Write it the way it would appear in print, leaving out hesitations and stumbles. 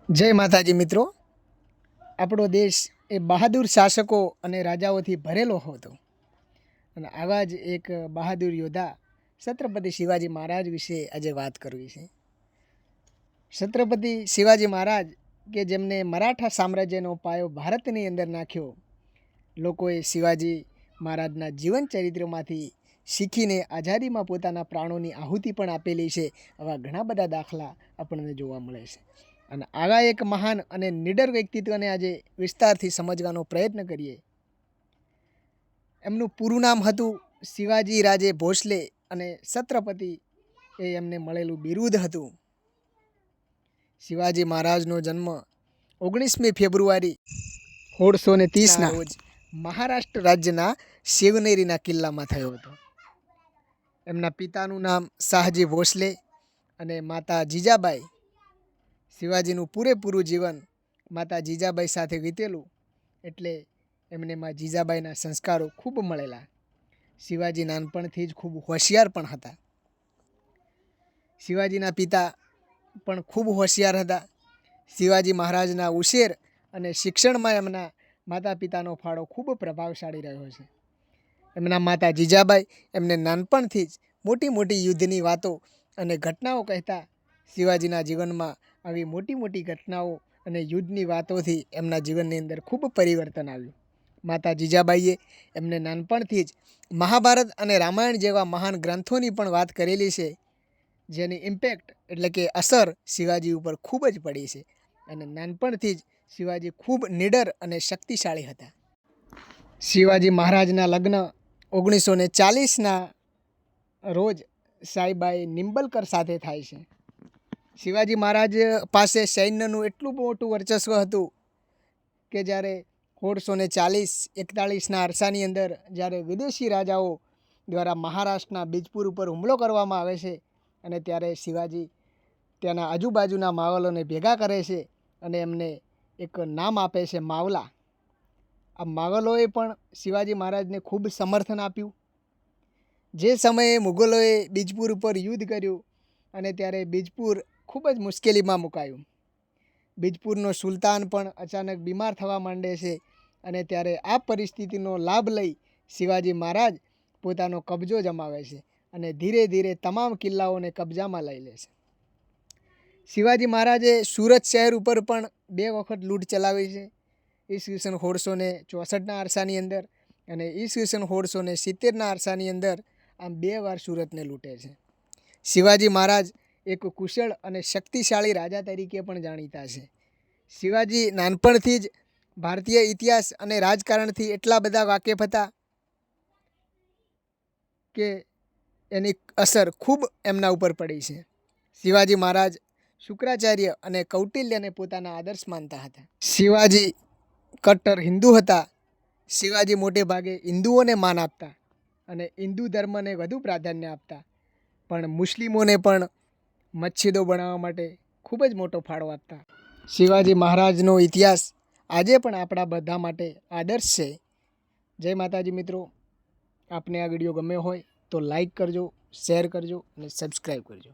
જય માતાજી મિત્રો, આપણો દેશ એ બહાદુર શાસકો અને રાજાઓથી ભરેલો હતો અને આવા જ એક બહાદુર યોદ્ધા છત્રપતિ શિવાજી મહારાજ વિશે આજે વાત કરવી છે. છત્રપતિ શિવાજી મહારાજ કે જેમને મરાઠા સામ્રાજ્યનો પાયો ભારતની અંદર નાખ્યો, લોકોએ શિવાજી મહારાજના જીવન ચરિત્રમાંથી શીખીને આઝાદીમાં પોતાના પ્રાણોની આહુતિ પણ આપેલી છે. આવા ઘણા બધા દાખલા આપણને જોવા મળે છે અને આવા એક મહાન અને નિડર વ્યક્તિત્વને આજે વિસ્તારથી સમજવાનો પ્રયત્ન કરીએ. એમનું પૂરું નામ હતું શિવાજી રાજે ભોસલે અને છત્રપતિ એ એમને મળેલું બિરુદ હતું. શિવાજી મહારાજનો જન્મ 19મી ફેબ્રુઆરી 1630ના રોજ મહારાષ્ટ્ર રાજ્યના શિવનેરીના કિલ્લામાં થયો હતો. એમના પિતાનું નામ શાહજી ભોસલે અને માતા જીજાબાઈ. શિવાજીનું પૂરેપૂરું જીવન માતા જીજાબાઈ સાથે વીતેલું, એટલે એમને માં જીજાબાઈના સંસ્કારો ખૂબ મળેલા. શિવાજી નાનપણથી જ ખૂબ હોશિયાર પણ હતા. શિવાજીના પિતા પણ ખૂબ હોશિયાર હતા. શિવાજી મહારાજના ઉછેર અને શિક્ષણમાં એમના માતા પિતાનો ફાળો ખૂબ પ્રભાવશાળી રહ્યો છે. એમના માતા જીજાબાઈ એમને નાનપણથી જ મોટી મોટી યુદ્ધની વાતો અને ઘટનાઓ કહેતા. શિવાજીના જીવનમાં આવી મોટી મોટી ઘટનાઓ અને યુદ્ધની વાતોથી એમના જીવનની અંદર ખૂબ પરિવર્તન આવ્યું. માતા જીજાબાઈએ એમને નાનપણથી જ મહાભારત અને રામાયણ જેવા મહાન ગ્રંથોની પણ વાત કરેલી છે, જેની ઇમ્પેક્ટ એટલે કે અસર શિવાજી ઉપર ખૂબ જ પડી છે અને નાનપણથી જ શિવાજી ખૂબ નિડર અને શક્તિશાળી હતા. શિવાજી મહારાજના લગ્ન 1940ના રોજ સાઈબાઈ નિંબલકર સાથે થાય છે. શિવાજી મહારાજ પાસે સૈન્યનું એટલું મોટું વર્ચસ્વ હતું કે જ્યારે 1640-41ના અરસાની અંદર જ્યારે વિદેશી રાજાઓ દ્વારા મહારાષ્ટ્રના બીજપુર ઉપર હુમલો કરવામાં આવે છે અને ત્યારે શિવાજી ત્યાંના આજુબાજુના માવલોને ભેગા કરે છે અને એમને એક નામ આપે છે માવલા. આ માવલોએ પણ શિવાજી મહારાજને ખૂબ સમર્થન આપ્યું. જે સમયે મુગલોએ બીજપુર ઉપર યુદ્ધ કર્યું અને ત્યારે બીજપુર ખૂબ જ મુશ્કેલીમાં મુકાયું. બીજપુરનો સુલતાન પણ અચાનક બીમાર થવા માંડે છે અને ત્યારે આ પરિસ્થિતિનો લાભ લઈ શિવાજી મહારાજ પોતાનો કબજો જમાવે છે અને ધીરે ધીરે તમામ કિલ્લાઓને કબજામાં લઈ લે છે. શિવાજી મહારાજે સુરત શહેર ઉપર પણ 2 વખત લૂંટ ચલાવી છે. ઈસવીસન 1664ના અરસાની અંદર અને ઈસવીસન 1670ના અરસાની અંદર આમ 2 વાર સુરતને લૂંટે છે. શિવાજી મહારાજ એક કુશળ અને શક્તિશાળી રાજા તરીકે પણ જાણીતા છે. શિવાજી નાનપણથી જ ભારતીય ઇતિહાસ અને રાજકારણથી એટલા બધા વાકેફ હતા કે એની અસર ખૂબ એમના ઉપર પડી છે. શિવાજી મહારાજ શુક્રાચાર્ય અને કૌટિલ્યને પોતાના આદર્શ માનતા હતા. શિવાજી કટ્ટર હિન્દુ હતા. શિવાજી મોટે ભાગે હિન્દુઓને માન આપતા અને હિન્દુ ધર્મને વધુ પ્રાધાન્ય આપતા, પણ મુસ્લિમોને પણ મસ્જિદો બનાવવા માટે ખૂબ જ મોટો ફાળો આપતા. શિવાજી મહારાજનો ઇતિહાસ આજે પણ આપણા બધા માટે આદર્શ છે. જય માતાજી મિત્રો, આપને આ વિડીયો ગમ્યો હોય તો લાઈક કરજો, શેર કરજો અને સબસ્ક્રાઈબ કરજો.